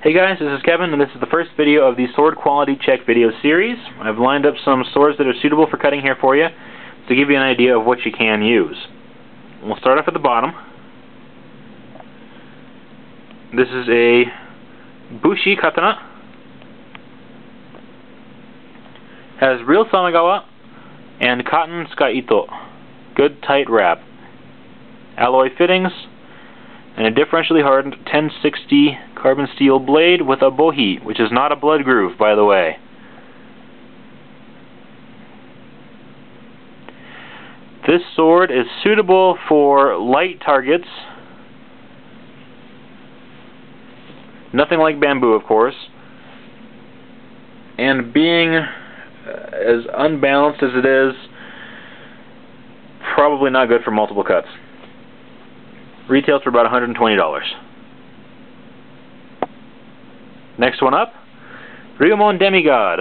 Hey guys, this is Kevin, and this is the first video of the Sword Quality Check video series. I've lined up some swords that are suitable for cutting here for you to give you an idea of what you can use. We'll start off at the bottom. This is a Bushi Katana. Has real Samegawa and cotton Tsukaito. Good tight wrap. Alloy fittings, and a differentially hardened 1060 carbon steel blade with a bohi, which is not a blood groove, by the way. This sword is suitable for light targets. Nothing like bamboo, of course. And being as unbalanced as it is, probably not good for multiple cuts. Retails for about $120. Next one up, Ryumon Demigod.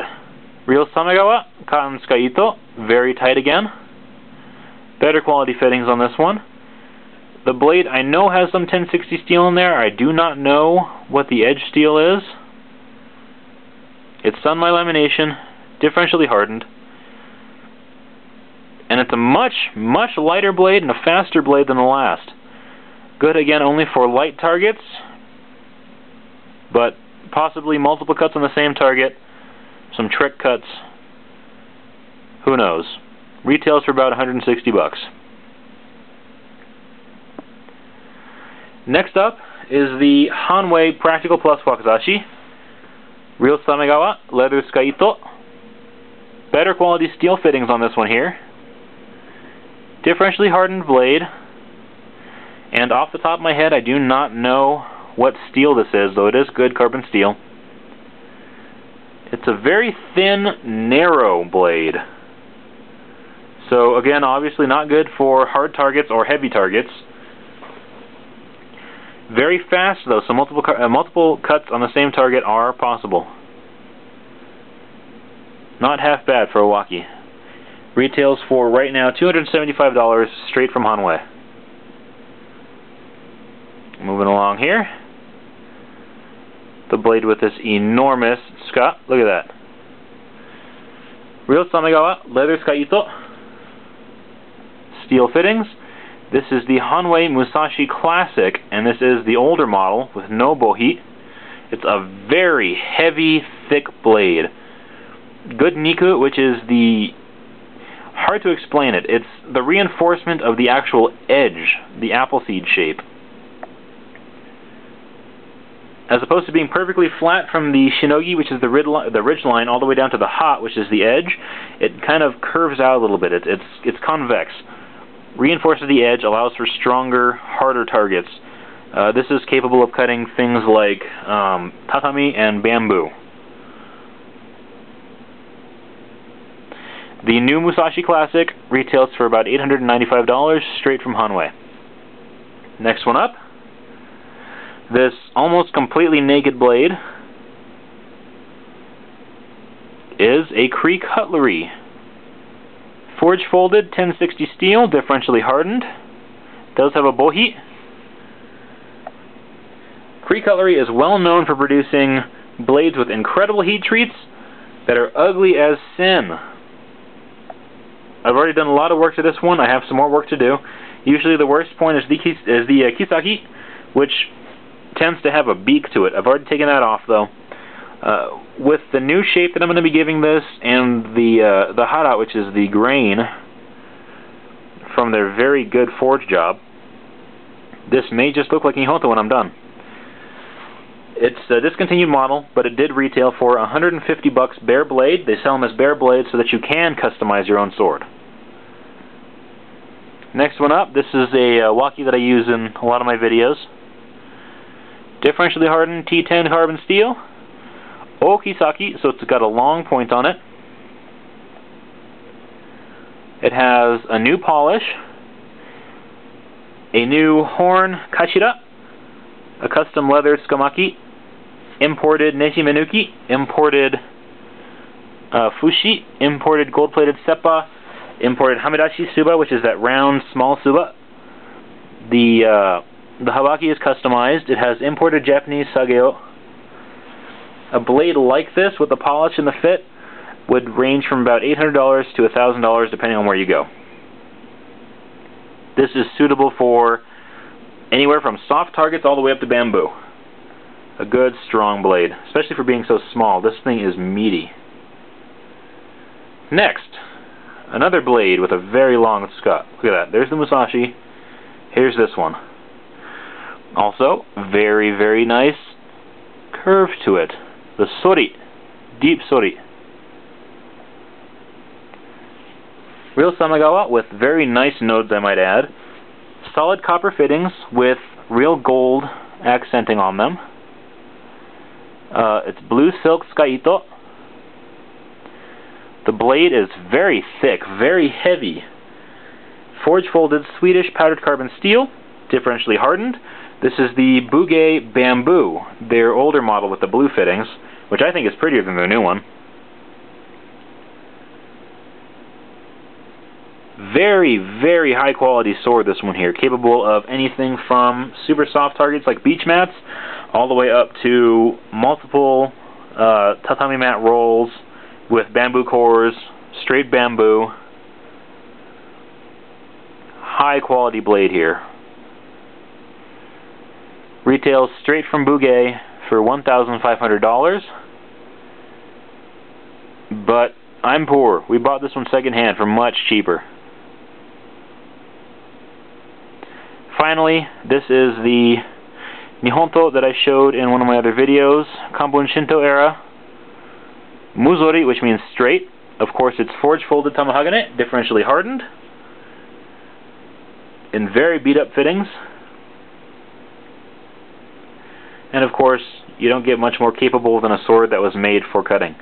Real Samegawa, cotton Tsukaito, very tight again. Better quality fittings on this one. The blade I know has some 1060 steel in there. I do not know what the edge steel is. It's sunlight lamination, differentially hardened. And it's a much lighter blade and a faster blade than the last. Good again only for light targets, but possibly multiple cuts on the same target, some trick cuts, who knows. Retails for about $160. Next up is the Hanwei Practical Plus Wakizashi. Real Samegawa, leather Tsukaito. Better quality steel fittings on this one here. Differentially hardened blade. And off the top of my head, I do not know what steel this is, though it is good carbon steel. It's a very thin, narrow blade. So again, obviously not good for hard targets or heavy targets. Very fast though, so multiple cuts on the same target are possible. Not half bad for a Waki. Retails for right now $275 straight from Hanwei. Moving along here. The blade with this enormous tsuka. Look at that. Real Samegawa, leather Tsukaito. Steel fittings. This is the Hanwei Musashi Classic, and this is the older model with no bohi. It's a very heavy, thick blade. Good niku, which is the... hard to explain it. It's the reinforcement of the actual edge, the appleseed shape. As opposed to being perfectly flat from the shinogi, which is the ridge line, all the way down to the hat, which is the edge, it kind of curves out a little bit. It's convex. Reinforces the edge, allows for stronger, harder targets. This is capable of cutting things like tatami and bamboo. The new Musashi Classic retails for about $895 straight from Hanwei. Next one up. This almost completely naked blade is a Cree Cutlery. Forge folded, 1060 steel, differentially hardened. Does have a bohi. Cree Cutlery is well known for producing blades with incredible heat treats that are ugly as sin. I've already done a lot of work to this one. I have some more work to do. Usually the worst point is the Kisaki, which tends to have a beak to it. I've already taken that off though. With the new shape that I'm going to be giving this, and the hara, which is the grain from their very good forge job, this may just look like Nihoto when I'm done. It's a discontinued model, but it did retail for $150 bare blade. They sell them as bare blades so that you can customize your own sword. Next one up, this is a Waki that I use in a lot of my videos. Differentially hardened T10 carbon steel. Okisaki, so it's got a long point on it. It has a new polish, a new horn kashira, a custom leather tsukamaki, imported nejimenuki, imported fushi, imported gold-plated seppa, imported hamidashi suba, which is that round small suba. The habaki is customized. It has imported Japanese sageo, A blade like this with the polish and the fit would range from about $800 to $1,000 depending on where you go. This is suitable for anywhere from soft targets all the way up to bamboo. A good strong blade, especially for being so small. This thing is meaty. Next, another blade with a very long scut. Look at that. There's the Musashi. Here's this one. Also, very, very nice curve to it. The Sori. Deep Sori. Real Samagawa with very nice nodes, I might add. Solid copper fittings with real gold accenting on them. It's blue silk Skaito. The blade is very thick, very heavy. Forge folded Swedish powdered carbon steel, differentially hardened. This is the Bugei Bamboo, their older model with the blue fittings, which I think is prettier than their new one. Very, very high quality sword, this one here, capable of anything from super soft targets like beach mats, all the way up to multiple tatami mat rolls with bamboo cores, straight bamboo. High quality blade here. Retails straight from Bugei for $1,500. But I'm poor. We bought this one secondhand for much cheaper. Finally, this is the Nihonto that I showed in one of my other videos, Kambun Shinto era. Muzori, which means straight. Of course, it's forge folded tamahagane, differentially hardened, in very beat up fittings. And of course, you don't get much more capable than a sword that was made for cutting.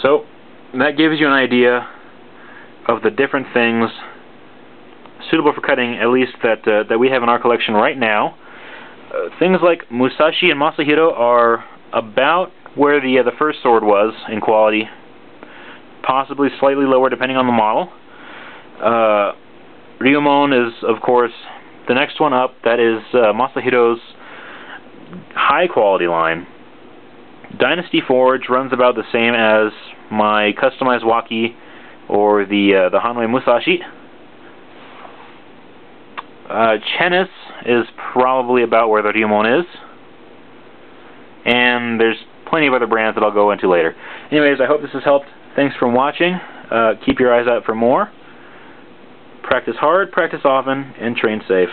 So, that gives you an idea of the different things suitable for cutting, at least that we have in our collection right now. Things like Musashi and Masahiro are about where the first sword was in quality, possibly slightly lower depending on the model. Ryumon is, of course, the next one up. That is Masahiro's high quality line. Dynasty Forge runs about the same as my customized Waki or the Hanwei Musashi. Chenis is probably about where the Ryumon is. And there's plenty of other brands that I'll go into later. Anyways, I hope this has helped. Thanks for watching. Keep your eyes out for more. Practice hard, practice often, and train safe.